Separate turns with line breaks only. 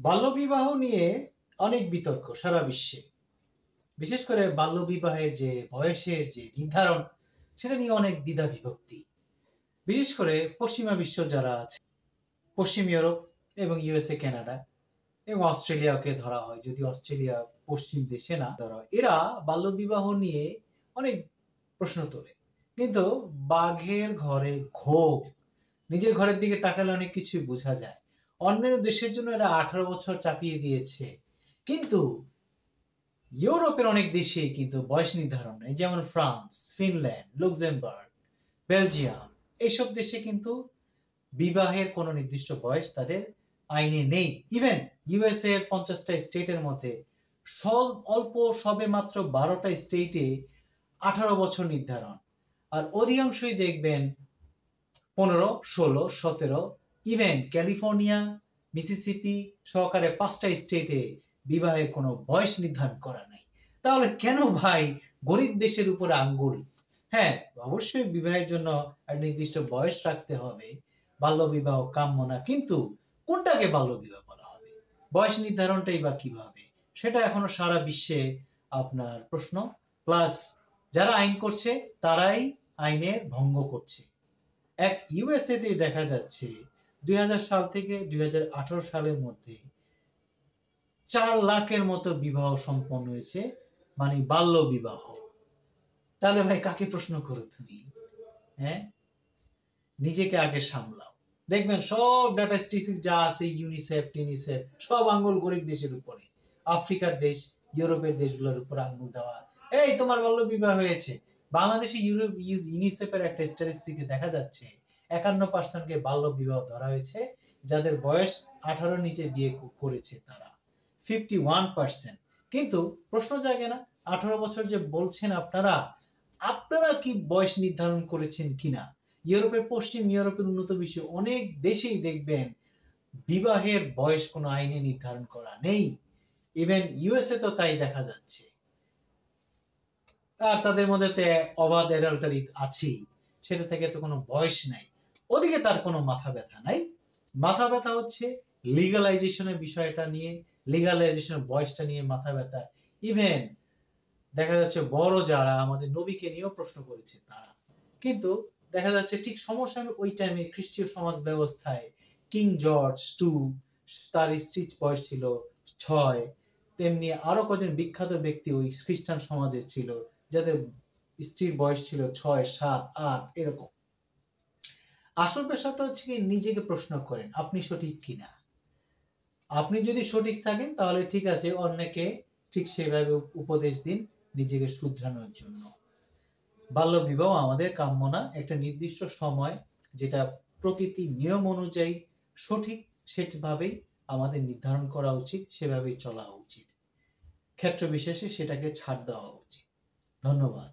বাল্যবিবাহ নিয়ে অনেক বিতর্ক সারা বিশ্বে। বিশেষ করে বাল্যবিবাহের যে বয়সের যে নির্ধারণ সেটা নিয়ে অনেক দ্বিধা বিভক্তি। বিশেষ করে পশ্চিমা বিশ্ব যারা আছে, পশ্চিম ইউরোপ এবং ইউএসএ, কানাডা এবং অস্ট্রেলিয়াকে ধরা হয়, যদি অস্ট্রেলিয়া পশ্চিম দেশে না ধরা হয়, এরা বাল্যবিবাহ নিয়ে অনেক প্রশ্ন তোলে। কিন্তু বাঘের ঘরে ঘোগ, নিজের ঘরের দিকে তাকালে অনেক কিছুই বোঝা যায়। অন্যান্য দেশের জন্য এরা 18 বছর চাপিয়ে দিয়েছে, কিন্তু ইউরোপের অনেক দেশেই কিন্তু বয়স নির্ধারণ নেই, যেমন ফ্রান্স, ফিনল্যান্ড, লুক্সেমবার্গ, বেলজিয়াম। এইসব দেশে কিন্তু বিবাহের কোনো নির্দিষ্ট বয়স তাদের আইনে নেই। ইভেন ইউএসএ এর 50টা স্টেটের মধ্যে অল্প সবে মাত্র 12টা স্টেটে 18 বছর নির্ধারণ। আর অধিকাংশই দেখবেন 15, 16, 17, ইভেন ক্যালিফোর্নিয়া, মিসিসিপি সহকারে 5টা স্টেটে বিবাহের কোনো বয়স নির্ধারণ করা নাই। তাহলে কেন ভাই গরিব দেশের উপরে আঙ্গুল? হ্যাঁ, অবশ্যই বিবাহের জন্য একটা নির্দিষ্ট বয়স রাখতে হবে, বাল্যবিবাহ কাম্য না, কিন্তু কোনটাকে বাল্যবিবাহ বলা হবে, বয়স নির্ধারণটাই বা কিভাবে, সেটা এখনো সারা বিশ্বে আপনার প্রশ্ন। প্লাস যারা আইন করছে তারাই আইনের ভঙ্গ করছে। এক ইউএসএ তে দেখা যাচ্ছে 2000 সাল থেকে 2018 সালের মধ্যে 4 লাখের মতো বিবাহ সম্পন্ন হয়েছে, মানে বাল্য বিবাহ। তাহলে ভাই কাকে প্রশ্ন করো তুমি? হ্যাঁ, নিজেকে আগে সামলাও। দেখবেন সব ডাটা স্ট্যাটিস্টিক্স যা আছে, ইউনিসেফ টিনিসেফ, সব আঙ্গুল গরিব দেশের উপরে, আফ্রিকার দেশ, ইউরোপের দেশগুলোর উপর আঙ্গুল দেওয়া, এই তোমার বাল্য বিবাহ হয়েছে। বাংলাদেশে ইউনিসেফের একটা স্ট্যাটিস্টিকে দেখা যাচ্ছে 51% কে বাল্য বিবাহ ধরা হয়েছে, যাদের বয়স 18 নিচে বিয়ে করেছে তারা 51%। কিন্তু প্রশ্ন জাগে না, 18 বছর যে বলছেন আপনারা, আপনারা কি বয়স নির্ধারণ করেছেন কিনা? ইউরোপের, পশ্চিম ইউরোপের উন্নত বিশ্বে অনেক দেশেই দেখবেন বিবাহের বয়স কোনো আইনে নির্ধারণ করা নেই। ইভেন ইউএসএ তো তাই দেখা যাচ্ছে। আর তাদের মধ্যে তো অবাধ অ্যাডাল্টারি আছেই, সেটা থেকে তো কোনো বয়স নাই। ওদিকে তার কোনো মাথা ব্যথা নাই। মাথা ব্যথা হচ্ছে লিগালাইজেশনের বিষয়টা নিয়ে, লিগালাইজেশনের বয়সটা নিয়ে মাথা ব্যথা। ইভেন দেখা যাচ্ছে বড় যারা আমাদের নবীকে নিয়েও প্রশ্ন করেছে তারা, কিন্তু দেখা যাচ্ছে ঠিক সমস্যা ওই টাইমে খ্রিস্টীয় সমাজ ব্যবস্থায় কিং জর্জ টু, তার স্ত্রীর বয়স ছিল 6, তেমনি আরো কজন বিখ্যাত ব্যক্তি ওই খ্রিস্টান সমাজে ছিল যাদের স্ত্রীর বয়স ছিল 6, 7, 8 এরকম। আসল পেশাটা হচ্ছে কি, নিজেকে প্রশ্ন করেন আপনি সঠিক কিনা। আপনি যদি সঠিক থাকেন তাহলে ঠিক আছে, অন্যকে ঠিক সেভাবে উপদেশ দিন নিজেকে শুধরানোর জন্য। বাল্য বিবাহ আমাদের কাম্য না। একটা নির্দিষ্ট সময়, যেটা প্রকৃতির নিয়ম অনুযায়ী সঠিক, সেভাবেই আমাদের নির্ধারণ করা উচিত, সেভাবেই চলা উচিত। ক্ষেত্র বিশেষে সেটাকে ছাড় দেওয়া উচিত। ধন্যবাদ।